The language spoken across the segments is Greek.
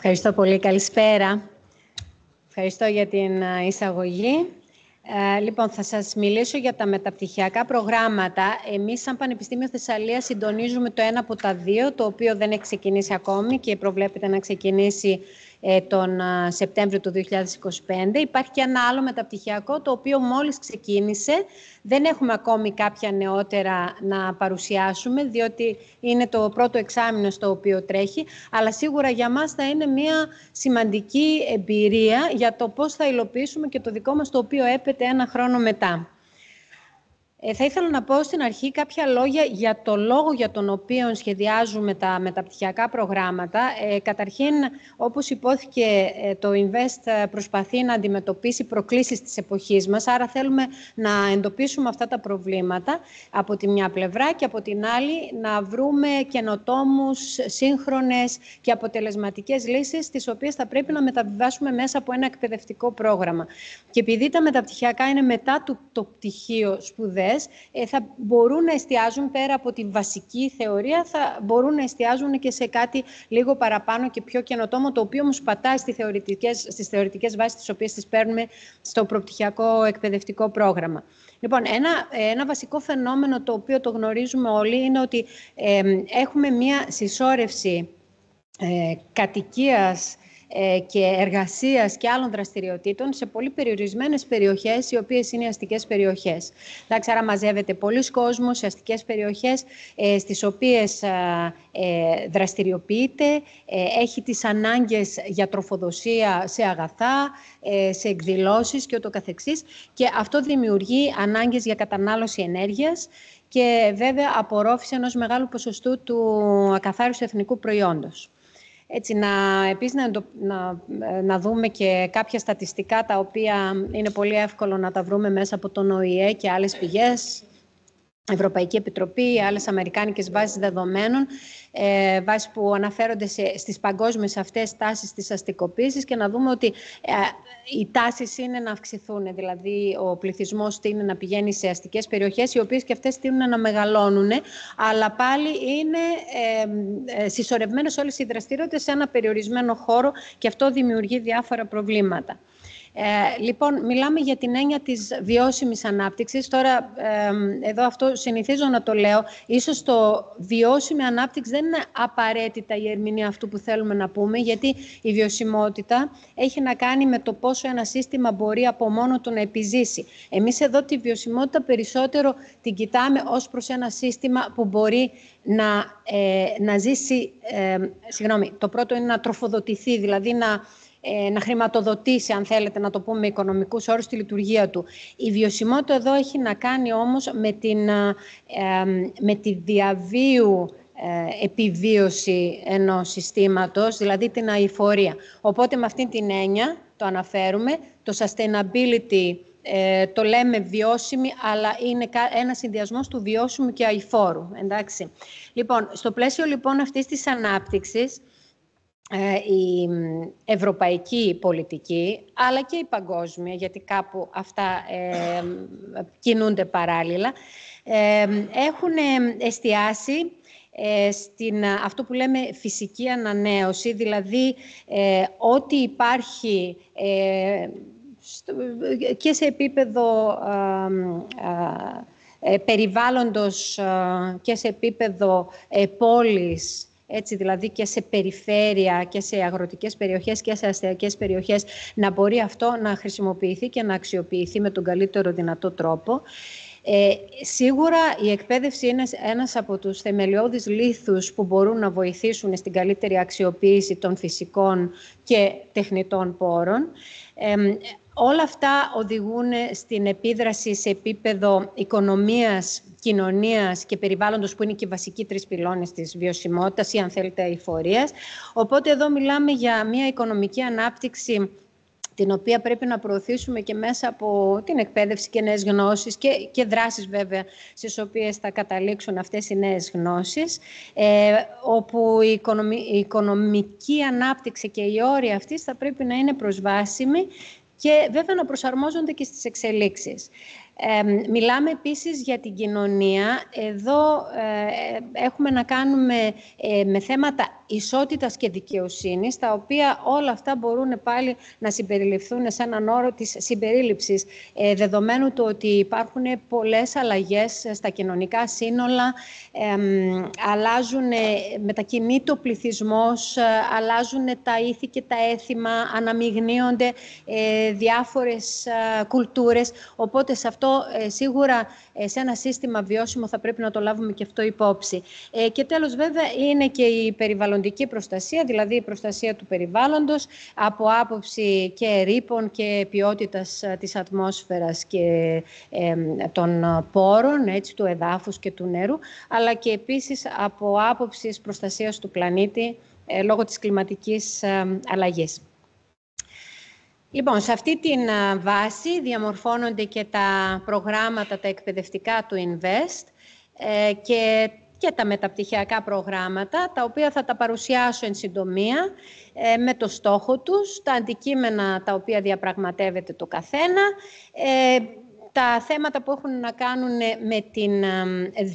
Ευχαριστώ πολύ. Καλησπέρα. Ευχαριστώ για την εισαγωγή. Λοιπόν, θα σας μιλήσω για τα μεταπτυχιακά προγράμματα. Εμείς, σαν Πανεπιστήμιο Θεσσαλίας, συντονίζουμε το ένα από τα δύο, το οποίο δεν έχει ξεκινήσει ακόμη και προβλέπεται να ξεκινήσει τον Σεπτέμβριο του 2025. Υπάρχει και ένα άλλο μεταπτυχιακό, το οποίο μόλις ξεκίνησε. Δεν έχουμε ακόμη κάποια νεότερα να παρουσιάσουμε, διότι είναι το πρώτο εξάμηνο στο οποίο τρέχει, αλλά σίγουρα για μας θα είναι μια σημαντική εμπειρία για το πώς θα υλοποιήσουμε και το δικό μας, το οποίο έπεται ένα χρόνο μετά. Θα ήθελα να πω στην αρχή κάποια λόγια για το λόγο για τον οποίο σχεδιάζουμε τα μεταπτυχιακά προγράμματα. Καταρχήν, όπως υπόθηκε, το INVEST προσπαθεί να αντιμετωπίσει προκλήσεις της εποχής μας, άρα θέλουμε να εντοπίσουμε αυτά τα προβλήματα από τη μια πλευρά και από την άλλη να βρούμε καινοτόμους, σύγχρονες και αποτελεσματικές λύσεις, τις οποίες θα πρέπει να μεταβιβάσουμε μέσα από ένα εκπαιδευτικό πρόγραμμα. Και επειδή τα μεταπτυχιακά είναι μετά το πτυχίο σπουδές, θα μπορούν να εστιάζουν πέρα από τη βασική θεωρία, θα μπορούν να εστιάζουν και σε κάτι λίγο παραπάνω και πιο καινοτόμο, το οποίο όμως πατάει στις θεωρητικές βάσεις τις οποίες τις παίρνουμε στο προπτυχιακό εκπαιδευτικό πρόγραμμα. Λοιπόν, ένα βασικό φαινόμενο το οποίο το γνωρίζουμε όλοι είναι ότι έχουμε μία συσσόρευση κατοικίας και εργασίας και άλλων δραστηριοτήτων σε πολύ περιορισμένες περιοχές, οι οποίες είναι οι αστικές περιοχές. Εντάξει, άρα μαζεύεται πολλοί κόσμος σε αστικές περιοχές, στις οποίες δραστηριοποιείται, έχει τις ανάγκες για τροφοδοσία σε αγαθά, σε εκδηλώσεις και ούτω καθεξής, και αυτό δημιουργεί ανάγκες για κατανάλωση ενέργειας και βέβαια απορρόφηση ενός μεγάλου ποσοστού του ακαθάριστου εθνικού προϊόντος. Έτσι, επίσης να δούμε και κάποια στατιστικά, τα οποία είναι πολύ εύκολο να τα βρούμε μέσα από τον ΟΗΕ και άλλες πηγές, Ευρωπαϊκή Επιτροπή, άλλες αμερικάνικες βάσεις δεδομένων, βάσεις που αναφέρονται στις παγκόσμιες αυτές τάσεις της αστικοποίησης, και να δούμε ότι οι τάσεις είναι να αυξηθούν. Δηλαδή, ο πληθυσμός τείνει να πηγαίνει σε αστικές περιοχές, οι οποίες και αυτές τείνουν να μεγαλώνουν, αλλά πάλι είναι συσσωρευμένες όλες οι δραστηριότητες σε ένα περιορισμένο χώρο, και αυτό δημιουργεί διάφορα προβλήματα. Λοιπόν, μιλάμε για την έννοια της βιώσιμης ανάπτυξης. Τώρα, εδώ αυτό συνηθίζω να το λέω. Ίσως το βιώσιμη ανάπτυξη δεν είναι απαραίτητα η ερμηνεία αυτού που θέλουμε να πούμε, γιατί η βιωσιμότητα έχει να κάνει με το πόσο ένα σύστημα μπορεί από μόνο του να επιζήσει. Εμείς εδώ τη βιωσιμότητα περισσότερο την κοιτάμε ως προς ένα σύστημα που μπορεί να ζήσει, το πρώτο είναι να τροφοδοτηθεί, δηλαδή να χρηματοδοτήσει, αν θέλετε να το πούμε με οικονομικούς όρους, τη λειτουργία του. Η βιωσιμότητα εδώ έχει να κάνει όμως με τη διαβίου επιβίωση ενός συστήματος, δηλαδή την αειφορία. Οπότε με αυτή την έννοια το αναφέρουμε, το sustainability το λέμε βιώσιμη, αλλά είναι ένα συνδυασμός του βιώσιμου και αειφόρου. Εντάξει. Λοιπόν, στο πλαίσιο λοιπόν αυτής της ανάπτυξης, η ευρωπαϊκή πολιτική, αλλά και η παγκόσμια, γιατί κάπου αυτά κινούνται παράλληλα, έχουν εστιάσει στην αυτό που λέμε φυσική ανανέωση, δηλαδή ό,τι υπάρχει και σε επίπεδο περιβάλλοντος και σε επίπεδο πόλης, έτσι, δηλαδή και σε περιφέρεια και σε αγροτικές περιοχές και σε αστιακές περιοχές, να μπορεί αυτό να χρησιμοποιηθεί και να αξιοποιηθεί με τον καλύτερο δυνατό τρόπο. Σίγουρα η εκπαίδευση είναι ένας από τους θεμελιώδεις λίθους που μπορούν να βοηθήσουν στην καλύτερη αξιοποίηση των φυσικών και τεχνητών πόρων. Όλα αυτά οδηγούν στην επίδραση σε επίπεδο οικονομίας, κοινωνίας και περιβάλλοντος, που είναι και οι βασικοί τρεις πυλώνες της βιωσιμότητας ή, αν θέλετε, αειφορίας. Οπότε εδώ μιλάμε για μια οικονομική ανάπτυξη, την οποία πρέπει να προωθήσουμε και μέσα από την εκπαίδευση και νέες γνώσεις και δράσεις βέβαια στις οποίες θα καταλήξουν αυτές οι νέες γνώσεις, όπου η οικονομική ανάπτυξη και οι όροι αυτής θα πρέπει να είναι προσβάσιμοι και βέβαια να προσαρμόζονται και στις εξελίξεις. Μιλάμε επίσης για την κοινωνία. Εδώ έχουμε να κάνουμε με θέματα ισότητας και δικαιοσύνης, τα οποία όλα αυτά μπορούν πάλι να συμπεριληφθούν σε έναν όρο της συμπερίληψης, δεδομένου του ότι υπάρχουν πολλές αλλαγές στα κοινωνικά σύνολα, μετακινείται ο πληθυσμός, αλλάζουν τα ήθη και τα έθιμα, αναμειγνύονται διάφορες κουλτούρες, οπότε σε αυτό σίγουρα σε ένα σύστημα βιώσιμο θα πρέπει να το λάβουμε και αυτό υπόψη. Και τέλος βέβαια είναι και η περιβαλλοντική προστασία, δηλαδή η προστασία του περιβάλλοντος από άποψη και ρήπων και ποιότητας της ατμόσφαιρας και των πόρων, έτσι, του εδάφους και του νερού, αλλά και επίσης από άποψης προστασίας του πλανήτη λόγω της κλιματικής αλλαγής. Λοιπόν, σε αυτή την βάση διαμορφώνονται και τα προγράμματα, τα εκπαιδευτικά του INVEST και τα μεταπτυχιακά προγράμματα, τα οποία θα τα παρουσιάσω εν συντομία με το στόχο τους, τα αντικείμενα τα οποία διαπραγματεύεται το καθένα, τα θέματα που έχουν να κάνουν με την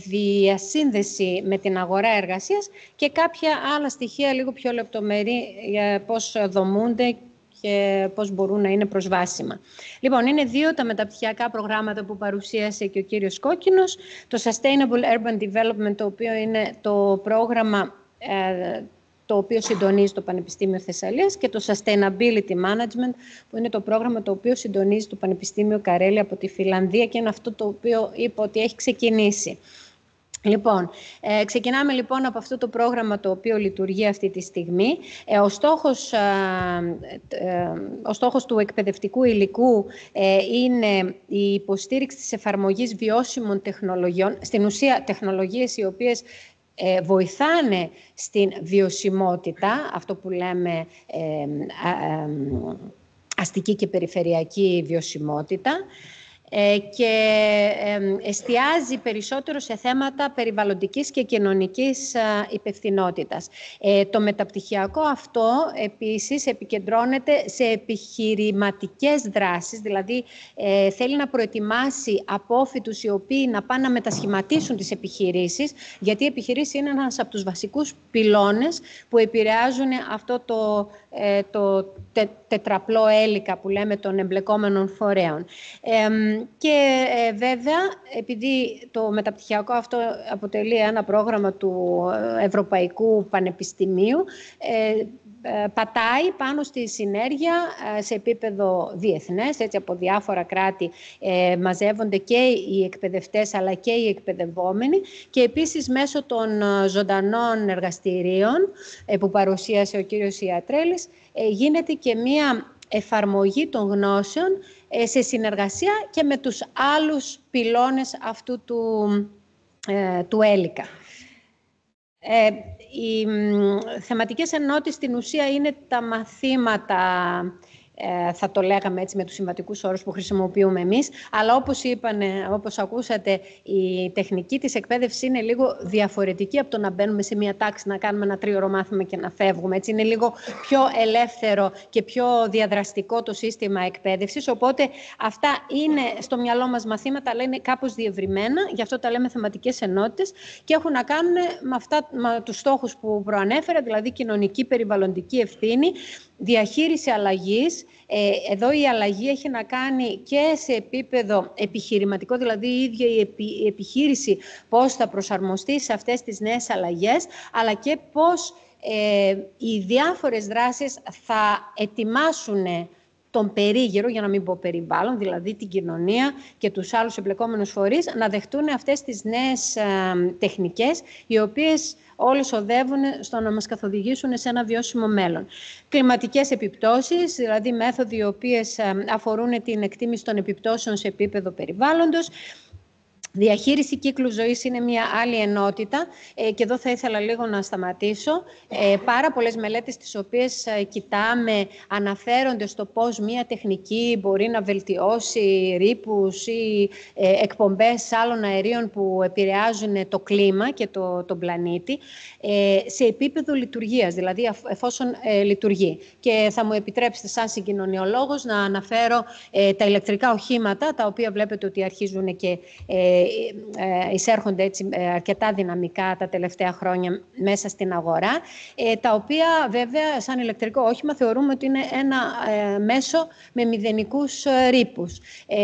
διασύνδεση με την αγορά εργασίας και κάποια άλλα στοιχεία λίγο πιο λεπτομερή για πώς δομούνται και πώς μπορούν να είναι προσβάσιμα. Λοιπόν, είναι δύο τα μεταπτυχιακά προγράμματα που παρουσίασε και ο κύριος Κόκκινος. Το Sustainable Urban Development, το οποίο είναι το πρόγραμμα το οποίο συντονίζει το Πανεπιστήμιο Θεσσαλίας, και το Sustainability Management, που είναι το πρόγραμμα το οποίο συντονίζει το Πανεπιστήμιο Καρέλη από τη Φιλανδία και είναι αυτό το οποίο είπα ότι έχει ξεκινήσει. Λοιπόν, ξεκινάμε λοιπόν από αυτό το πρόγραμμα το οποίο λειτουργεί αυτή τη στιγμή. Ο στόχος του εκπαιδευτικού υλικού είναι η υποστήριξη της εφαρμογής βιώσιμων τεχνολογιών, στην ουσία τεχνολογίες οι οποίες βοηθάνε στην βιωσιμότητα, αυτό που λέμε αστική και περιφερειακή βιωσιμότητα, και εστιάζει περισσότερο σε θέματα περιβαλλοντικής και κοινωνικής υπευθυνότητας. Το μεταπτυχιακό αυτό επίσης επικεντρώνεται σε επιχειρηματικές δράσεις, δηλαδή θέλει να προετοιμάσει απόφοιτους οι οποίοι να πάνε να μετασχηματίσουν τις επιχειρήσεις, γιατί η επιχειρήση είναι ένας από τους βασικούς πυλώνες που επηρεάζουν αυτό το τετραπλό έλικα που λέμε των εμπλεκόμενων φορέων. Και βέβαια, επειδή το μεταπτυχιακό αυτό αποτελεί ένα πρόγραμμα του Ευρωπαϊκού Πανεπιστημίου, πατάει πάνω στη συνέργεια σε επίπεδο διεθνές, έτσι από διάφορα κράτη μαζεύονται και οι εκπαιδευτές αλλά και οι εκπαιδευόμενοι, και επίσης μέσω των ζωντανών εργαστηρίων που παρουσίασε ο κύριος Ιατρέλης γίνεται και μία εφαρμογή των γνώσεων σε συνεργασία και με τους άλλους πυλώνες αυτού του έλικα. Οι θεματικές ενότητες στην ουσία είναι τα μαθήματα, θα το λέγαμε έτσι με τους συμβατικούς όρους που χρησιμοποιούμε εμείς, αλλά όπως ακούσατε, η τεχνική της εκπαίδευσης είναι λίγο διαφορετική από το να μπαίνουμε σε μια τάξη, να κάνουμε ένα 3ωρο μάθημα και να φεύγουμε. Έτσι, είναι λίγο πιο ελεύθερο και πιο διαδραστικό το σύστημα εκπαίδευσης, οπότε αυτά είναι στο μυαλό μας μαθήματα, αλλά είναι κάπως διευρυμένα, γι' αυτό τα λέμε θεματικές ενότητες και έχουν να κάνουν με τους στόχους που προανέφερα, δηλαδή κοινωνική, περιβαλλοντική ευθύνη, διαχείριση αλλαγής. Εδώ η αλλαγή έχει να κάνει και σε επίπεδο επιχειρηματικό, δηλαδή η ίδια η επιχείρηση πώς θα προσαρμοστεί σε αυτές τις νέες αλλαγές, αλλά και πώς οι διάφορες δράσεις θα ετοιμάσουν τον περίγυρο, για να μην πω περιβάλλον, δηλαδή την κοινωνία και τους άλλους εμπλεκόμενους φορείς, να δεχτούν αυτές τις νέες τεχνικές, οι οποίες όλες οδεύουν στο να μας καθοδηγήσουν σε ένα βιώσιμο μέλλον. Κλιματικές επιπτώσεις, δηλαδή μέθοδοι οι οποίες αφορούν την εκτίμηση των επιπτώσεων σε επίπεδο περιβάλλοντος, Διαχείριση κύκλου ζωής είναι μια άλλη ενότητα και εδώ θα ήθελα λίγο να σταματήσω. Πάρα πολλές μελέτες τις οποίες κοιτάμε αναφέρονται στο πώς μια τεχνική μπορεί να βελτιώσει ρήπους ή εκπομπές άλλων αερίων που επηρεάζουν το κλίμα και τον πλανήτη σε επίπεδο λειτουργίας, δηλαδή εφόσον λειτουργεί. Και θα μου επιτρέψετε σαν συγκοινωνιολόγος να αναφέρω τα ηλεκτρικά οχήματα, τα οποία βλέπετε ότι αρχίζουν και εισέρχονται έτσι αρκετά δυναμικά τα τελευταία χρόνια μέσα στην αγορά, τα οποία βέβαια σαν ηλεκτρικό όχημα θεωρούμε ότι είναι ένα μέσο με μηδενικούς ρήπους.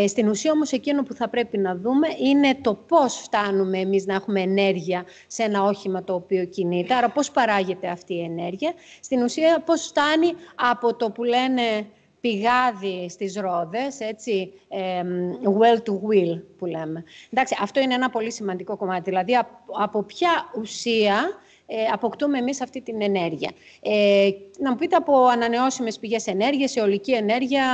Στην ουσία όμως εκείνο που θα πρέπει να δούμε είναι το πώς φτάνουμε εμείς να έχουμε ενέργεια σε ένα όχημα το οποίο κινείται, άρα πώς παράγεται αυτή η ενέργεια. Στην ουσία πώς φτάνει από το που λένε πηγάδι στις ρόδες, έτσι, well to wheel που λέμε. Εντάξει, αυτό είναι ένα πολύ σημαντικό κομμάτι, δηλαδή από ποια ουσία αποκτούμε εμείς αυτή την ενέργεια. Να μου πείτε από ανανεώσιμες πηγές ενέργειας, αιωλική ενέργεια,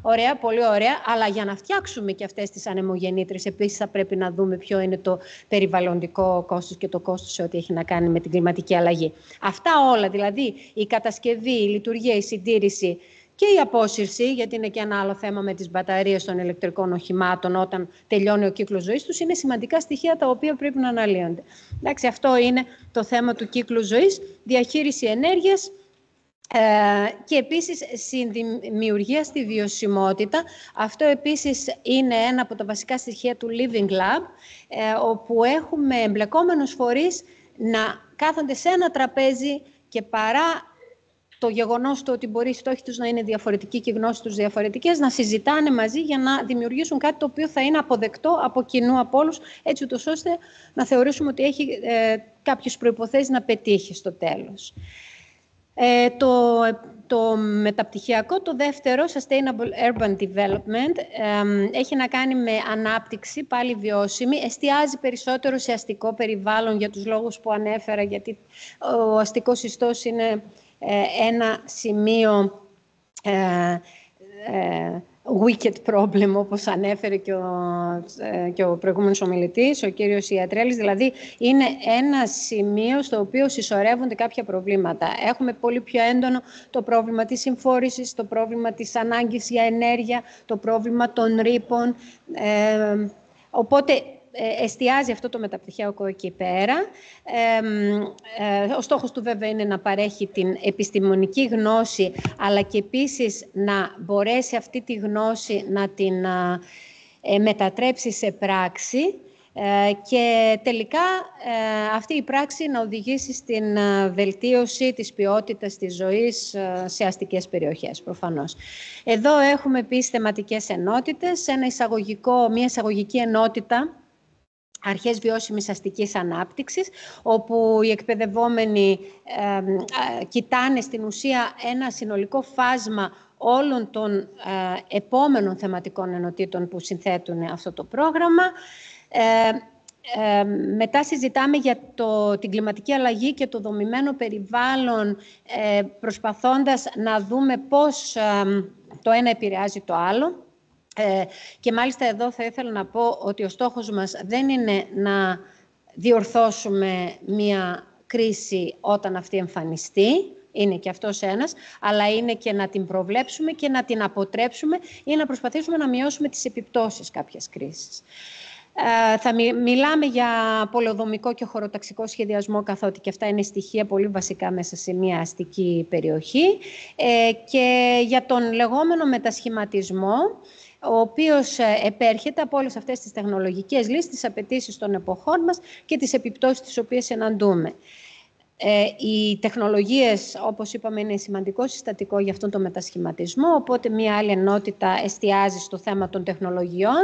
ωραία, πολύ ωραία, αλλά για να φτιάξουμε και αυτές τις ανεμογεννήτριες, επίσης θα πρέπει να δούμε ποιο είναι το περιβαλλοντικό κόστος και το κόστος σε ό,τι έχει να κάνει με την κλιματική αλλαγή. Αυτά όλα, δηλαδή η κατασκευή, η λειτουργία, η συντήρηση και η απόσυρση, γιατί είναι και ένα άλλο θέμα με τις μπαταρίες των ηλεκτρικών οχημάτων όταν τελειώνει ο κύκλος ζωής τους, είναι σημαντικά στοιχεία τα οποία πρέπει να αναλύονται. Εντάξει, αυτό είναι το θέμα του κύκλου ζωής, διαχείριση ενέργειας και επίσης συνδημιουργία στη βιωσιμότητα. Αυτό επίσης είναι ένα από τα βασικά στοιχεία του Living Lab, όπου έχουμε εμπλεκόμενους φορείς να κάθονται σε ένα τραπέζι και παρά το γεγονός του ότι μπορεί οι στόχοι τους να είναι διαφορετικοί και οι γνώσεις τους διαφορετικές, να συζητάνε μαζί για να δημιουργήσουν κάτι το οποίο θα είναι αποδεκτό από κοινού από όλους, έτσι ούτως ώστε να θεωρήσουμε ότι έχει κάποιες προϋποθέσεις να πετύχει στο τέλος. Το μεταπτυχιακό, το δεύτερο, Sustainable Urban Development, έχει να κάνει με ανάπτυξη, πάλι βιώσιμη, εστιάζει περισσότερο σε αστικό περιβάλλον για τους λόγους που ανέφερα, γιατί ο αστικός ιστός είναι ένα σημείο wicked problem, όπως ανέφερε και ο προηγούμενος ομιλητής, ο κύριος Ιατρέλης. Δηλαδή, είναι ένα σημείο στο οποίο συσσωρεύονται κάποια προβλήματα. Έχουμε πολύ πιο έντονο το πρόβλημα της συμφόρησης, το πρόβλημα της ανάγκης για ενέργεια, το πρόβλημα των ρήπων. Οπότε, εστιάζει αυτό το μεταπτυχιακό εκεί πέρα. Ο στόχος του βέβαια είναι να παρέχει την επιστημονική γνώση, αλλά και επίσης να μπορέσει αυτή τη γνώση να την μετατρέψει σε πράξη και τελικά αυτή η πράξη να οδηγήσει στην βελτίωση της ποιότητας της ζωής σε αστικές περιοχές, προφανώς. Εδώ έχουμε επίσης θεματικές ενότητες, μια εισαγωγική ενότητα αρχές βιώσιμης αστικής ανάπτυξης, όπου οι εκπαιδευόμενοι κοιτάνε στην ουσία ένα συνολικό φάσμα όλων των επόμενων θεματικών ενωτήτων που συνθέτουν αυτό το πρόγραμμα. Μετά συζητάμε για την κλιματική αλλαγή και το δομημένο περιβάλλον, προσπαθώντας να δούμε πώς το ένα επηρεάζει το άλλο. Και μάλιστα εδώ θα ήθελα να πω ότι ο στόχος μας δεν είναι να διορθώσουμε μία κρίση όταν αυτή εμφανιστεί, είναι και αυτός ένας, αλλά είναι και να την προβλέψουμε και να την αποτρέψουμε ή να προσπαθήσουμε να μειώσουμε τις επιπτώσεις κάποιας κρίσης. Θα μιλάμε για πολεοδομικό και χωροταξικό σχεδιασμό, καθότι και αυτά είναι στοιχεία πολύ βασικά μέσα σε μια αστική περιοχή, και για τον λεγόμενο μετασχηματισμό, ο οποίος επέρχεται από όλες αυτές τις τεχνολογικές λύσεις, τις απαιτήσεις των εποχών μας και τις επιπτώσεις τις οποίες εναντούμε. Οι τεχνολογίες, όπως είπαμε, είναι σημαντικό συστατικό για αυτόν τον μετασχηματισμό, οπότε μια άλλη ενότητα εστιάζει στο θέμα των τεχνολογιών.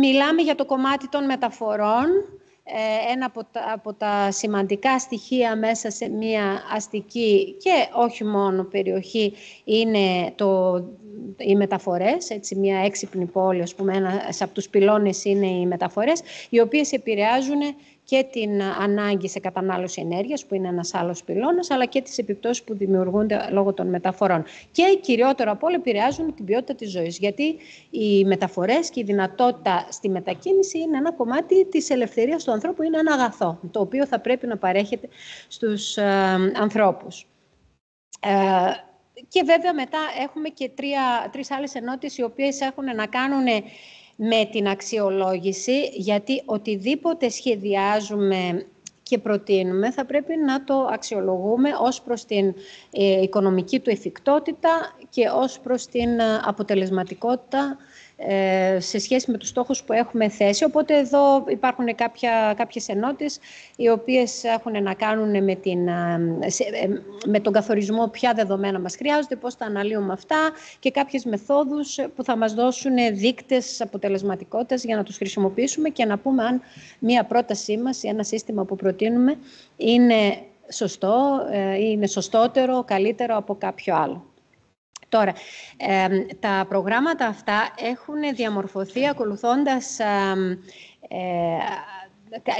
Μιλάμε για το κομμάτι των μεταφορών. Ένα από τα σημαντικά στοιχεία μέσα σε μια αστική και όχι μόνο περιοχή είναι οι μεταφορές. Έτσι, μια έξυπνη πόλη, ας πούμε, ένας από τους πυλώνες είναι οι μεταφορές, οι οποίες επηρεάζουν και την ανάγκη σε κατανάλωση ενέργειας, που είναι ένας άλλος πυλώνας, αλλά και τις επιπτώσεις που δημιουργούνται λόγω των μεταφορών. Και κυριότερο από όλα επηρεάζουν την ποιότητα της ζωής, γιατί οι μεταφορές και η δυνατότητα στη μετακίνηση είναι ένα κομμάτι της ελευθερίας του ανθρώπου, είναι ένα αγαθό, το οποίο θα πρέπει να παρέχεται στους ανθρώπους. Και βέβαια μετά έχουμε και τρεις άλλες ενότητες οι οποίες έχουν να κάνουν με την αξιολόγηση, γιατί οτιδήποτε σχεδιάζουμε και προτείνουμε θα πρέπει να το αξιολογούμε ως προς την οικονομική του εφικτότητα και ως προς την αποτελεσματικότητα σε σχέση με τους στόχους που έχουμε θέσει. Οπότε εδώ υπάρχουν κάποιες ενότητες οι οποίες έχουν να κάνουν με τον καθορισμό ποια δεδομένα μας χρειάζονται, πώς τα αναλύουμε αυτά και κάποιες μεθόδους που θα μας δώσουν δείκτες αποτελεσματικότητας για να τους χρησιμοποιήσουμε και να πούμε αν μία πρότασή μας ή ένα σύστημα που προτείνουμε είναι σωστό, είναι σωστότερο, καλύτερο από κάποιο άλλο. Τώρα, τα προγράμματα αυτά έχουν διαμορφωθεί ακολουθώντας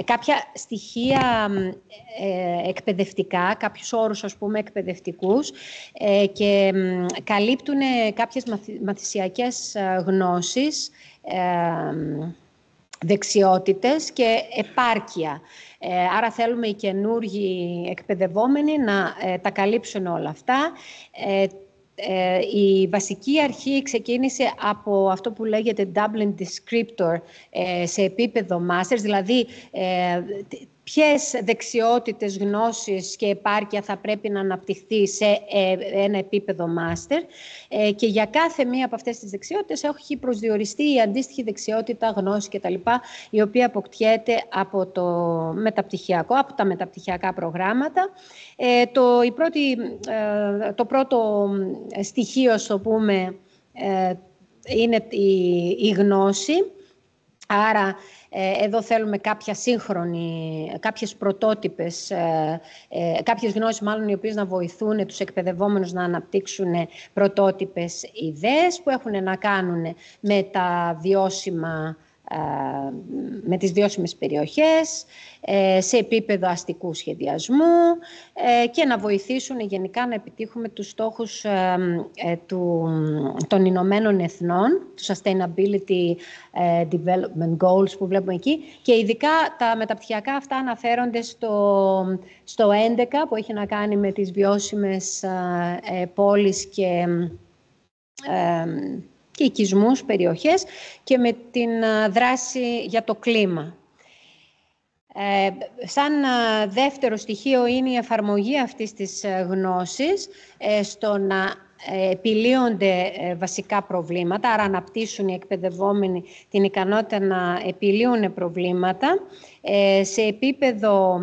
κάποια στοιχεία εκπαιδευτικά, κάποιους όρους, ας πούμε, εκπαιδευτικούς και καλύπτουν κάποιες μαθησιακές γνώσεις, δεξιότητες και επάρκεια. Άρα θέλουμε οι καινούργοι εκπαιδευόμενοι να τα καλύψουν όλα αυτά. Η βασική αρχή ξεκίνησε από αυτό που λέγεται Dublin Descriptor σε επίπεδο Masters, δηλαδή ποιες δεξιότητες, γνώσεις και επάρκεια θα πρέπει να αναπτυχθεί σε ένα επίπεδο Master και για κάθε μία από αυτές τις δεξιότητες έχει προσδιοριστεί η αντίστοιχη δεξιότητα, γνώση κτλ. Η οποία αποκτιέται από από τα μεταπτυχιακά προγράμματα. Το πρώτο στοιχείο, ας το πούμε, είναι η γνώση. Άρα, εδώ θέλουμε κάποιες πρωτότυπες, κάποιες γνώσεις μάλλον οι οποίες να βοηθούν τους εκπαιδευόμενους να αναπτύξουν πρωτότυπες ιδέες που έχουν να κάνουν με τις βιώσιμες περιοχές, σε επίπεδο αστικού σχεδιασμού και να βοηθήσουν γενικά να επιτύχουμε τους στόχους των Ηνωμένων Εθνών, του Sustainability Development Goals που βλέπουμε εκεί, και ειδικά τα μεταπτυχιακά αυτά αναφέρονται στο 11 που έχει να κάνει με τις βιώσιμες πόλεις και οικισμούς, περιοχές και με την δράση για το κλίμα. Σαν δεύτερο στοιχείο είναι η εφαρμογή αυτής της γνώσης στο να επιλύονται βασικά προβλήματα, άρα αναπτύσσουν οι εκπαιδευόμενοι την ικανότητα να επιλύουν προβλήματα σε επίπεδο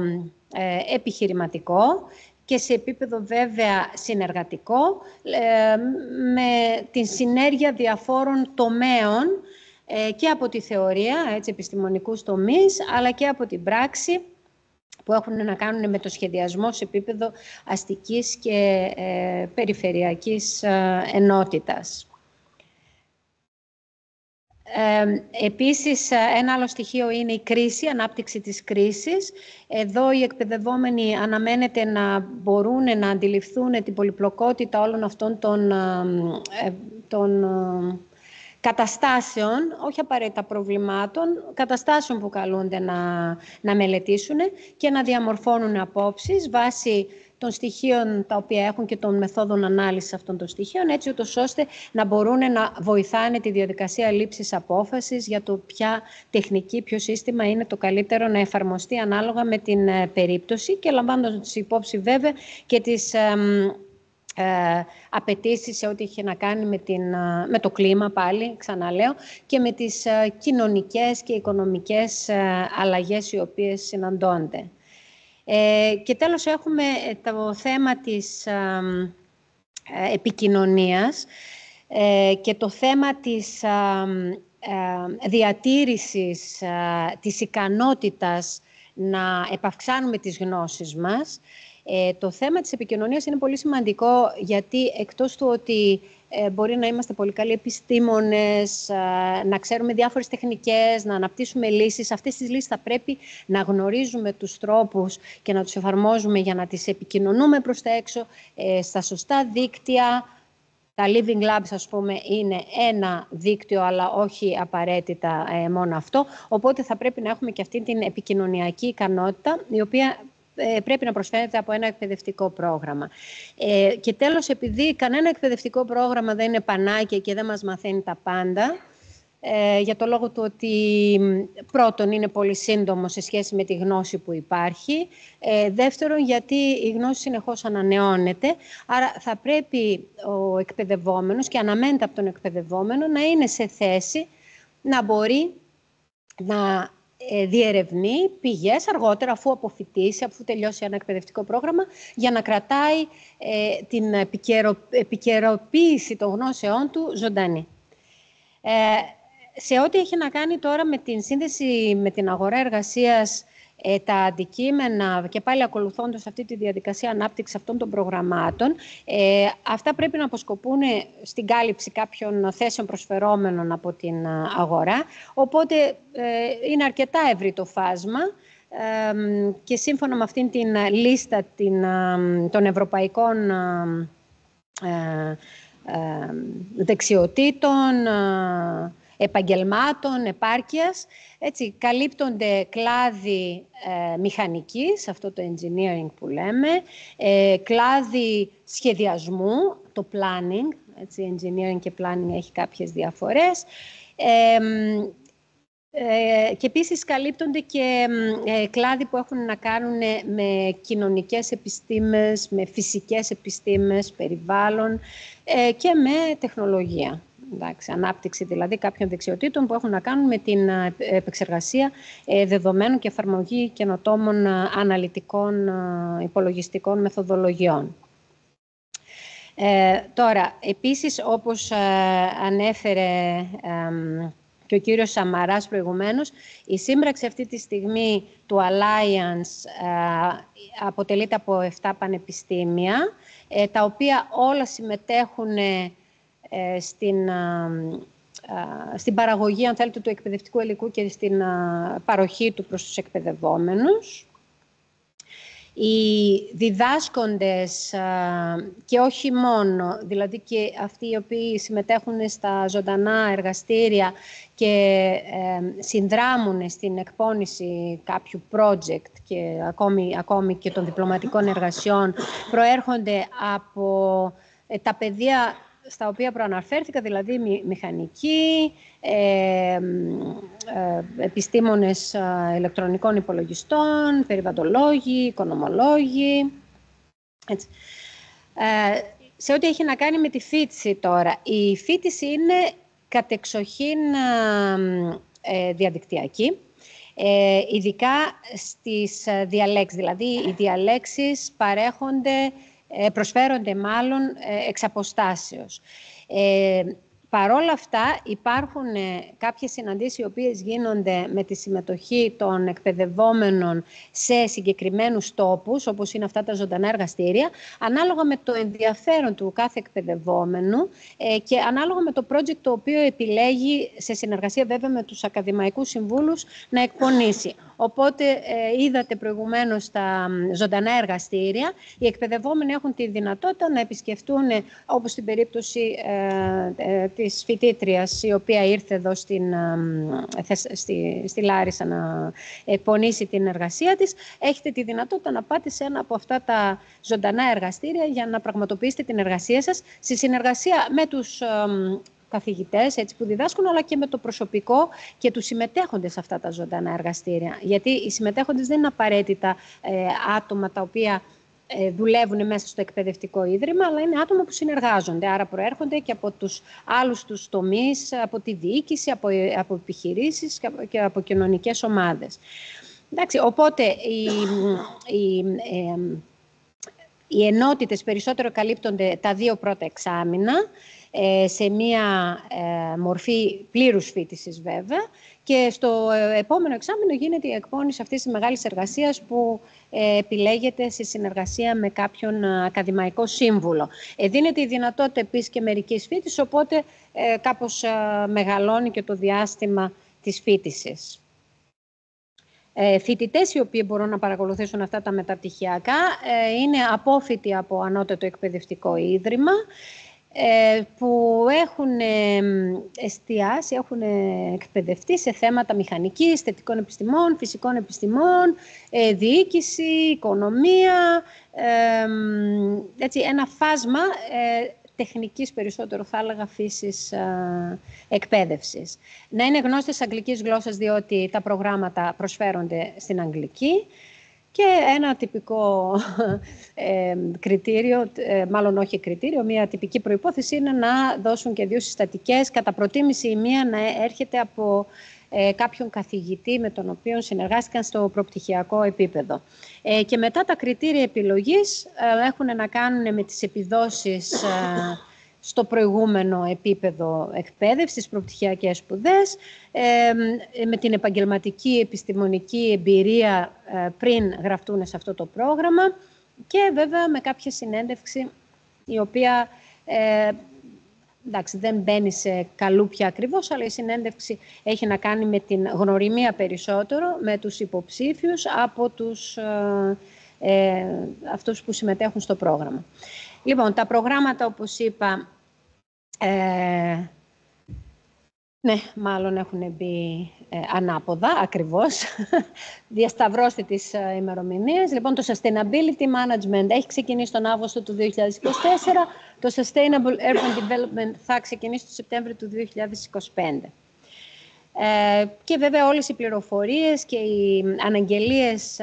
επιχειρηματικό και σε επίπεδο βέβαια συνεργατικό, με την συνέργεια διαφόρων τομέων και από τη θεωρία, επιστημονικούς τομείς, αλλά και από την πράξη που έχουν να κάνουν με το σχεδιασμό σε επίπεδο αστικής και περιφερειακής ενότητας. Επίσης, ένα άλλο στοιχείο είναι η κρίση, η ανάπτυξη της κρίσης. Εδώ οι εκπαιδευόμενοι αναμένεται να μπορούν να αντιληφθούν την πολυπλοκότητα όλων αυτών των καταστάσεων, όχι απαραίτητα προβλημάτων, καταστάσεων που καλούνται να μελετήσουν και να διαμορφώνουν απόψεις βάσει των στοιχείων τα οποία έχουν και των μεθόδων ανάλυσης αυτών των στοιχείων, έτσι ούτως ώστε να μπορούν να βοηθάνε τη διαδικασία λήψης απόφασης για το ποια τεχνική, ποιο σύστημα είναι το καλύτερο να εφαρμοστεί ανάλογα με την περίπτωση και λαμβάνοντας υπόψη βέβαια και τις απαιτήσεις σε ό,τι είχε να κάνει με το κλίμα πάλι, ξαναλέω, και με τις κοινωνικές και οικονομικές αλλαγές οι οποίες συναντώνται. Και τέλος έχουμε το θέμα της επικοινωνίας και το θέμα της διατήρησης της ικανότητας να επαυξάνουμε τις γνώσεις μας. Το θέμα της επικοινωνίας είναι πολύ σημαντικό, γιατί εκτός του ότι μπορεί να είμαστε πολύ καλοί επιστήμονες, να ξέρουμε διάφορες τεχνικές, να αναπτύσσουμε λύσεις. Αυτές τις λύσεις θα πρέπει να γνωρίζουμε τους τρόπους και να τους εφαρμόζουμε για να τις επικοινωνούμε προς τα έξω, στα σωστά δίκτυα. Τα Living Labs, ας πούμε, είναι ένα δίκτυο, αλλά όχι απαραίτητα μόνο αυτό. Οπότε θα πρέπει να έχουμε και αυτή την επικοινωνιακή ικανότητα, η οποία πρέπει να προσφέρεται από ένα εκπαιδευτικό πρόγραμμα. Και τέλος, επειδή κανένα εκπαιδευτικό πρόγραμμα δεν είναι πανάκια και δεν μας μαθαίνει τα πάντα, για το λόγο του ότι πρώτον είναι πολύ σύντομο σε σχέση με τη γνώση που υπάρχει, δεύτερον γιατί η γνώση συνεχώς ανανεώνεται, άρα θα πρέπει ο εκπαιδευόμενος, και αναμένεται από τον εκπαιδευόμενο, να είναι σε θέση να μπορεί να διερευνεί πηγές αργότερα, αφού αποφοιτήσει, αφού τελειώσει ένα εκπαιδευτικό πρόγραμμα, για να κρατάει την επικαιροποίηση των γνώσεών του ζωντανή. Σε ό,τι έχει να κάνει τώρα με την σύνδεση με την αγορά εργασίας, τα αντικείμενα, και πάλι ακολουθώντας αυτή τη διαδικασία ανάπτυξης αυτών των προγραμμάτων, αυτά πρέπει να αποσκοπούν στην κάλυψη κάποιων θέσεων προσφερόμενων από την αγορά. Οπότε είναι αρκετά ευρύ το φάσμα, και σύμφωνα με αυτήν την λίστα των ευρωπαϊκών δεξιοτήτων, επαγγελμάτων, επάρκειας, έτσι, καλύπτονται κλάδοι μηχανικής, αυτό το engineering που λέμε, κλάδοι σχεδιασμού, το planning, έτσι, engineering και planning έχει κάποιες διαφορές, και επίσης καλύπτονται και κλάδοι που έχουν να κάνουν με κοινωνικές επιστήμες, με φυσικές επιστήμες, περιβάλλον και με τεχνολογία. Εντάξει, ανάπτυξη δηλαδή κάποιων δεξιοτήτων που έχουν να κάνουν με την επεξεργασία δεδομένων και εφαρμογή καινοτόμων αναλυτικών υπολογιστικών μεθοδολογιών. Τώρα, επίσης, όπως ανέφερε και ο κύριος Σαμαράς προηγουμένως, η σύμπραξη αυτή τη στιγμή του Alliance αποτελείται από 7 πανεπιστήμια, τα οποία όλα συμμετέχουν στην παραγωγή, αν θέλετε, του εκπαιδευτικού υλικού και στην παροχή του προς τους εκπαιδευόμενους. Οι διδάσκοντες, και όχι μόνο, δηλαδή και αυτοί οι οποίοι συμμετέχουν στα ζωντανά εργαστήρια και συνδράμουν στην εκπόνηση κάποιου project και ακόμη και των διπλωματικών εργασιών, προέρχονται από τα πεδία στα οποία προαναφέρθηκα, δηλαδή μηχανική, επιστήμονες ηλεκτρονικών υπολογιστών, περιβαλλοντολόγοι, οικονομολόγοι. Έτσι. Σε ό,τι έχει να κάνει με τη φοιτηση τώρα, η φοιτηση είναι κατεξοχήν διαδικτυακή, ειδικά στις διαλέξεις, δηλαδή οι διαλέξεις προσφέρονται μάλλον εξ αποστάσεως. Παρόλα αυτά υπάρχουν κάποιες συναντήσεις οι οποίες γίνονται με τη συμμετοχή των εκπαιδευόμενων σε συγκεκριμένους τόπους, όπως είναι αυτά τα ζωντανά εργαστήρια, ανάλογα με το ενδιαφέρον του κάθε εκπαιδευόμενου και ανάλογα με το project το οποίο επιλέγει, σε συνεργασία βέβαια με τους ακαδημαϊκούς συμβούλους, να εκπονήσει. Οπότε είδατε προηγουμένως τα ζωντανά εργαστήρια. Οι εκπαιδευόμενοι έχουν τη δυνατότητα να επισκεφτούν, όπως στην περίπτωση της φοιτήτριας, η οποία ήρθε εδώ στη Λάρισα να εκπονήσει την εργασία της. Έχετε τη δυνατότητα να πάτε σε ένα από αυτά τα ζωντανά εργαστήρια για να πραγματοποιήσετε την εργασία σας στη συνεργασία με τους καθηγητές, έτσι, που διδάσκουν, αλλά και με το προσωπικό και τους συμμετέχοντες σε αυτά τα ζωντανά εργαστήρια. Γιατί οι συμμετέχοντες δεν είναι απαραίτητα άτομα τα οποία δουλεύουν μέσα στο εκπαιδευτικό ίδρυμα, αλλά είναι άτομα που συνεργάζονται. Άρα προέρχονται και από τους άλλους τους τομείς, από τη διοίκηση, από επιχειρήσεις και από κοινωνικές ομάδες. Εντάξει, οπότε οι ενότητες περισσότερο καλύπτονται τα 2 πρώτα εξάμηνα, σε μία μορφή πλήρους φοιτησης βέβαια, Και στο επόμενο εξάμηνο γίνεται η εκπόνηση αυτής της μεγάλης εργασίας που επιλέγεται σε συνεργασία με κάποιον ακαδημαϊκό σύμβουλο. Δίνεται η δυνατότητα επίσης και μερικής φοιτησης, οπότε κάπως μεγαλώνει και το διάστημα της φοιτησης. Φοιτητές οι οποίοι μπορούν να παρακολουθήσουν αυτά τα μεταπτυχιακά είναι απόφοιτοι από ανώτατο εκπαιδευτικό ίδρυμα, που έχουν εστιάσει, έχουν εκπαιδευτεί σε θέματα μηχανικής, θετικών επιστημών, φυσικών επιστημών, διοίκηση, οικονομία, έτσι, ένα φάσμα τεχνικής περισσότερο θα έλεγα φύσης εκπαίδευσης. Να είναι γνώστες αγγλικής γλώσσας, διότι τα προγράμματα προσφέρονται στην αγγλική. Και ένα τυπικό κριτήριο, μάλλον όχι κριτήριο, μια τυπική προϋπόθεση είναι να δώσουν και 2 συστατικές, κατά προτίμηση η μία να έρχεται από κάποιον καθηγητή με τον οποίο συνεργάστηκαν στο προπτυχιακό επίπεδο. Και μετά τα κριτήρια επιλογής έχουν να κάνουν με τις επιδόσεις στο προηγούμενο επίπεδο εκπαίδευσης, στις προπτυχιακές σπουδές, με την επαγγελματική επιστημονική εμπειρία πριν γραφτούν σε αυτό το πρόγραμμα και βέβαια με κάποια συνέντευξη η οποία εντάξει, δεν μπαίνει σε καλούπια ακριβώς, αλλά η συνέντευξη έχει να κάνει με την γνωριμία περισσότερο με τους υποψήφιους από αυτούς που συμμετέχουν στο πρόγραμμα. Λοιπόν, τα προγράμματα, όπως είπα, ναι, μάλλον έχουν μπει ανάποδα, ακριβώς, διασταυρώστε τις ημερομηνίες. Λοιπόν, το Sustainability Management έχει ξεκινήσει τον Αύγουστο του 2024, το Sustainable Urban Development θα ξεκινήσει το Σεπτέμβριο του 2025. Και βέβαια όλες οι πληροφορίες και οι αναγγελίες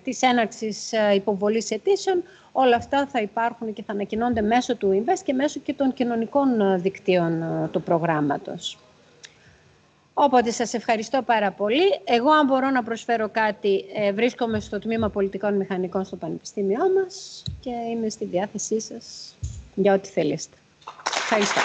της έναρξης υποβολής αιτήσεων, όλα αυτά θα υπάρχουν και θα ανακοινώνται μέσω του Invest και μέσω και των κοινωνικών δικτύων του προγράμματος. Οπότε σας ευχαριστώ πάρα πολύ. Εγώ, αν μπορώ να προσφέρω κάτι, βρίσκομαι στο Τμήμα Πολιτικών Μηχανικών στο Πανεπιστήμιό μας και είμαι στη διάθεσή σας για ό,τι θέλετε. Ευχαριστώ.